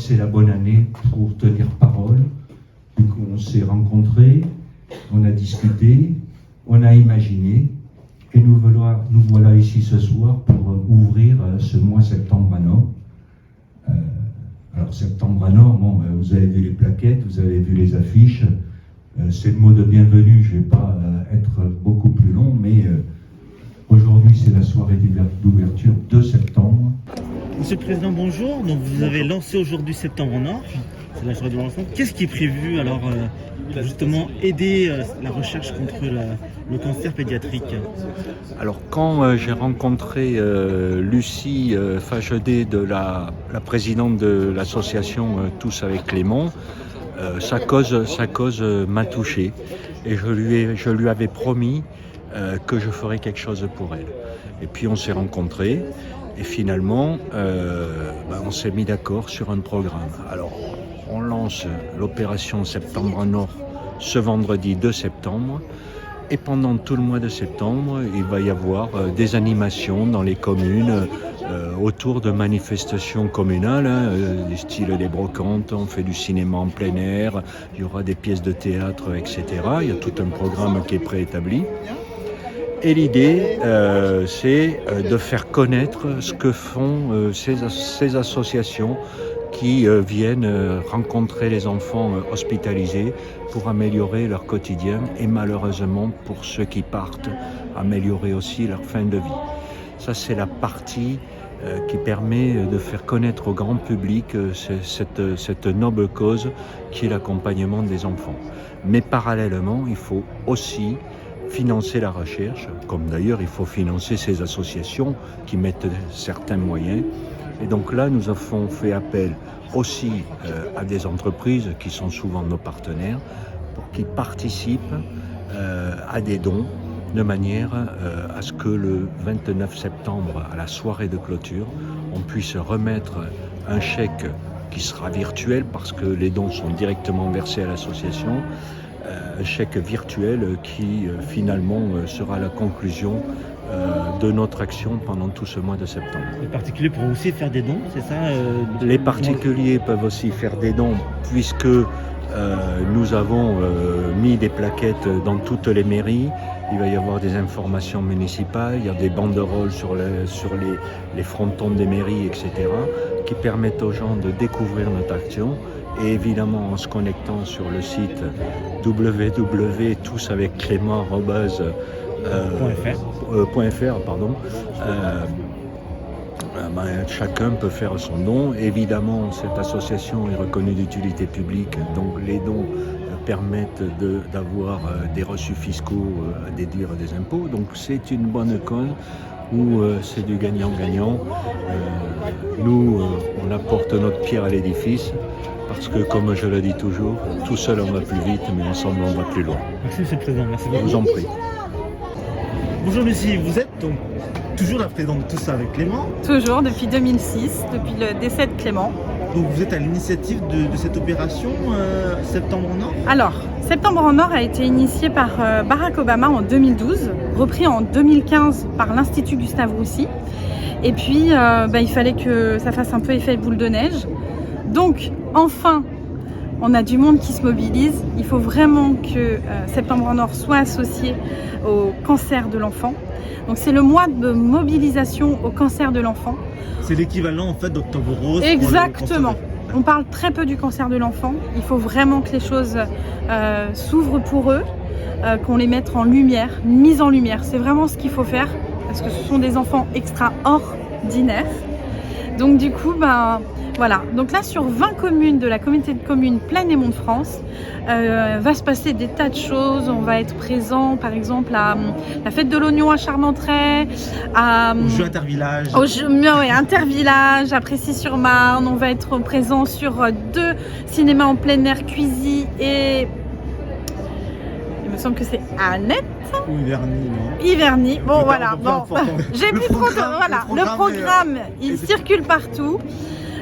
c'est la bonne année pour tenir parole. Donc, on s'est rencontrés, on a discuté, on a imaginé, et nous voilà ici ce soir pour ouvrir ce mois Septembre à Nord. Alors Septembre à Nord, bon, vous avez vu les plaquettes, vous avez vu les affiches, c'est le mot de bienvenue, je ne vais pas être beaucoup plus long, mais aujourd'hui c'est la soirée d'ouverture de septembre. Monsieur le Président, bonjour. Donc vous avez lancé aujourd'hui Septembre en Or, c'est la journée de lancement. Qu'est-ce qui est prévu alors pour justement aider la recherche contre le cancer pédiatrique? Alors quand j'ai rencontré Lucie Fagedé, la présidente de l'association Tous avec Clément, sa cause m'a touché et je lui avais promis que je ferais quelque chose pour elle. Et puis on s'est rencontrés et finalement on s'est mis d'accord sur un programme. Alors on lance l'opération Septembre en Or ce vendredi 2 septembre. Et pendant tout le mois de septembre, il va y avoir des animations dans les communes autour de manifestations communales, du style des brocantes, on fait du cinéma en plein air, il y aura des pièces de théâtre, etc. Il y a tout un programme qui est préétabli. Et l'idée, c'est de faire connaître ce que font ces associations qui viennent rencontrer les enfants hospitalisés pour améliorer leur quotidien et malheureusement pour ceux qui partent, améliorer aussi leur fin de vie. Ça, c'est la partie qui permet de faire connaître au grand public cette noble cause qui est l'accompagnement des enfants. Mais parallèlement, il faut aussi financer la recherche, comme d'ailleurs il faut financer ces associations qui mettent certains moyens. Et donc là, nous avons fait appel aussi à des entreprises qui sont souvent nos partenaires pour qu'ils participent à des dons de manière à ce que le 29 septembre, à la soirée de clôture, on puisse remettre un chèque qui sera virtuel parce que les dons sont directement versés à l'association, un chèque virtuel qui finalement sera la conclusion de notre action pendant tout ce mois de septembre. Les particuliers pourront aussi faire des dons, c'est ça Les particuliers peuvent aussi faire des dons puisque nous avons mis des plaquettes dans toutes les mairies. Il va y avoir des informations municipales, il y a des banderoles sur les frontons des mairies, etc., qui permettent aux gens de découvrir notre action. Et évidemment, en se connectant sur le site www.tousavecclément.fr, chacun peut faire son don. Évidemment, cette association est reconnue d'utilité publique, donc les dons permettent d'avoir des reçus fiscaux à déduire des impôts. Donc c'est une bonne cause où c'est du gagnant-gagnant. Nous, on apporte notre pierre à l'édifice parce que, comme je le dis toujours, tout seul on va plus vite, mais ensemble on va plus loin. Merci Monsieur le Président, merci beaucoup. Je vous en prie. Bonjour Lucie, vous êtes donc toujours la présidente de Tous avec Clément. Toujours, depuis 2006, depuis le décès de Clément. Donc vous êtes à l'initiative de cette opération Septembre en Or. Alors, Septembre en Or a été initié par Barack Obama en 2012, repris en 2015 par l'Institut Gustave Roussy. Et puis, il fallait que ça fasse un peu effet boule de neige. Donc, enfin, on a du monde qui se mobilise. Il faut vraiment que Septembre en Or soit associé au cancer de l'enfant. Donc, c'est le mois de mobilisation au cancer de l'enfant. C'est l'équivalent en fait d'Octobre Rose. Exactement. On parle très peu du cancer de l'enfant. Il faut vraiment que les choses s'ouvrent pour eux, qu'on les mette en lumière, mise en lumière. C'est vraiment ce qu'il faut faire parce que ce sont des enfants extraordinaires. Donc du coup, voilà. Donc là, sur 20 communes de la communauté de communes Plaine et Mont de France, va se passer des tas de choses. On va être présent, par exemple, à la fête de l'oignon à Charmentray, au jeu Intervillage. Intervillage, à Précy-sur-Marne. On va être présent sur 2 cinémas en plein air, Cuisy et... Il me semble que c'est Annette. Ou Iverny, non. Iverny. Bon, voilà. Bon. J'ai plus trop de... Voilà. Le programme, il circule partout.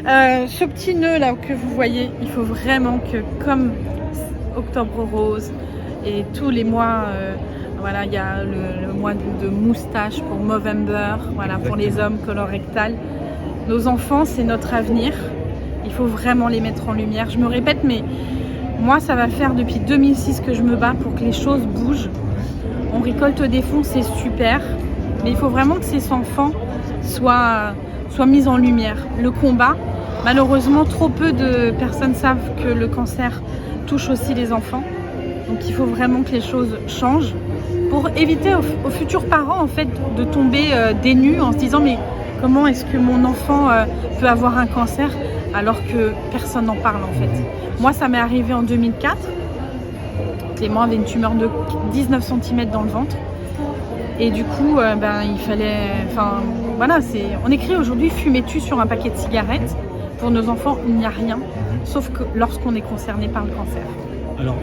Ce petit nœud là que vous voyez, il faut vraiment que, comme Octobre Rose et tous les mois, voilà, il y a le mois de moustache pour Movember, voilà, pour les hommes colorectal. Nos enfants, c'est notre avenir. Il faut vraiment les mettre en lumière. Je me répète, mais moi, ça va faire depuis 2006 que je me bats pour que les choses bougent. On récolte des fonds, c'est super, mais il faut vraiment que ces enfants soient mis en lumière. Le combat, malheureusement, trop peu de personnes savent que le cancer touche aussi les enfants. Donc il faut vraiment que les choses changent pour éviter aux futurs parents en fait, de tomber des nues en se disant mais comment est-ce que mon enfant peut avoir un cancer alors que personne n'en parle en fait. Moi, ça m'est arrivé en 2004. Clément avait une tumeur de 19 cm dans le ventre. Et du coup, il fallait... Enfin, voilà, on écrit aujourd'hui « Fumais-tu sur un paquet de cigarettes ?» Pour nos enfants, il n'y a rien, sauf que lorsqu'on est concerné par le cancer. Alors,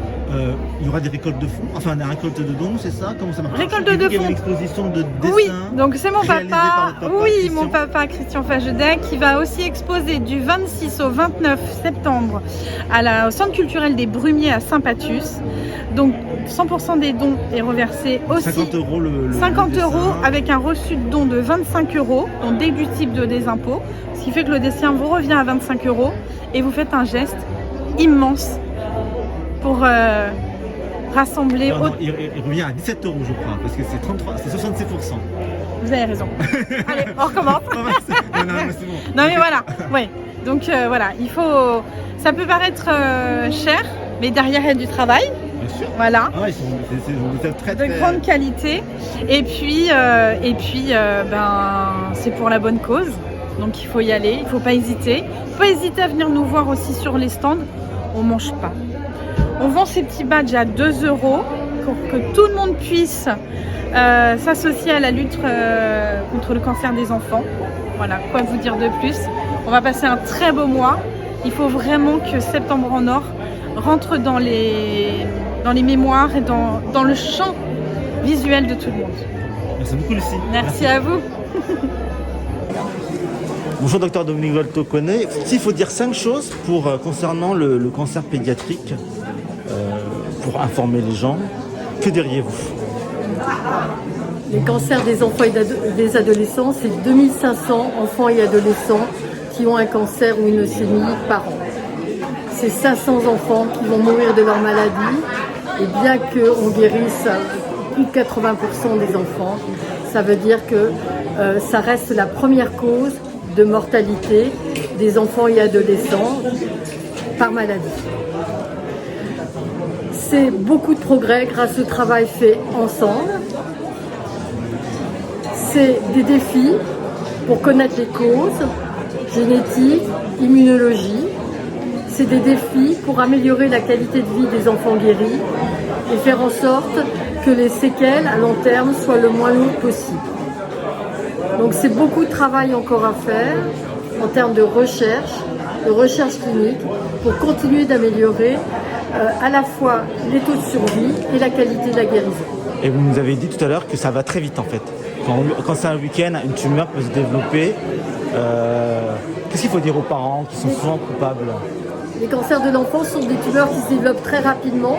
il y aura des récoltes de fonds, enfin des récoltes de dons, c'est ça? Comment ça marche? Récolte de fonds. Il y a une exposition de dessins. Oui, donc c'est mon papa, Christian. mon papa Christian Fagedet, qui va aussi exposer du 26 au 29 septembre au Centre culturel des Brumiers à Saint-Patus. Donc 100% des dons est reversé aussi. 50 euros le 50 dessin. euros avec un reçu de don de 25 euros, donc déductible des impôts. Ce qui fait que le dessin vous revient à 25 euros et vous faites un geste immense pour rassembler. Non, il revient à 17 euros, je crois, parce que c'est 66%. Vous avez raison. Allez, on recommence. non, mais c'est bon. Non mais voilà, ouais. Donc voilà, il faut. Ça peut paraître cher, mais derrière il y a du travail. Bien sûr. Voilà. Ah, c'est très De grande qualité. Et puis, c'est pour la bonne cause. Donc il faut y aller, il ne faut pas hésiter. Il ne faut pas hésiter à venir nous voir aussi sur les stands. On ne mange pas. On vend ces petits badges à 2 euros pour que tout le monde puisse s'associer à la lutte contre le cancer des enfants. Voilà, quoi vous dire de plus. On va passer un très beau mois. Il faut vraiment que Septembre en Or rentre dans les mémoires et dans le champ visuel de tout le monde. Merci beaucoup, Lucie. Merci à vous. Bonjour, docteur Dominique Volto-Kone. S'il faut dire 5 choses concernant le cancer pédiatrique, pour informer les gens, que diriez-vous? Les cancers des enfants et des adolescents, c'est 2500 enfants et adolescents qui ont un cancer ou une leucémie par an. C'est 500 enfants qui vont mourir de leur maladie. Et bien qu'on guérisse plus de 80% des enfants, ça veut dire que ça reste la première cause de mortalité des enfants et adolescents par maladie. C'est beaucoup de progrès grâce au travail fait ensemble. C'est des défis pour connaître les causes, génétique, immunologie. C'est des défis pour améliorer la qualité de vie des enfants guéris et faire en sorte que les séquelles à long terme soient le moins lourdes possible. Donc c'est beaucoup de travail encore à faire en termes de recherche clinique pour continuer d'améliorer à la fois les taux de survie et la qualité de la guérison. Et vous nous avez dit tout à l'heure que ça va très vite en fait. Quand c'est un week-end, une tumeur peut se développer. Qu'est-ce qu'il faut dire aux parents qui sont souvent coupables? Les cancers de l'enfance sont des tumeurs qui se développent très rapidement.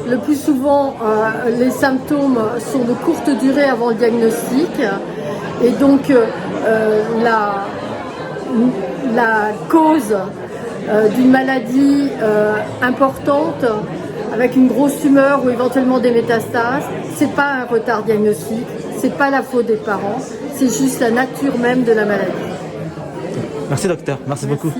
Le plus souvent, les symptômes sont de courte durée avant le diagnostic. Et donc, la cause d'une maladie importante, avec une grosse tumeur ou éventuellement des métastases, c'est pas un retard diagnostique, c'est pas la faute des parents, c'est juste la nature même de la maladie. Merci docteur, merci beaucoup.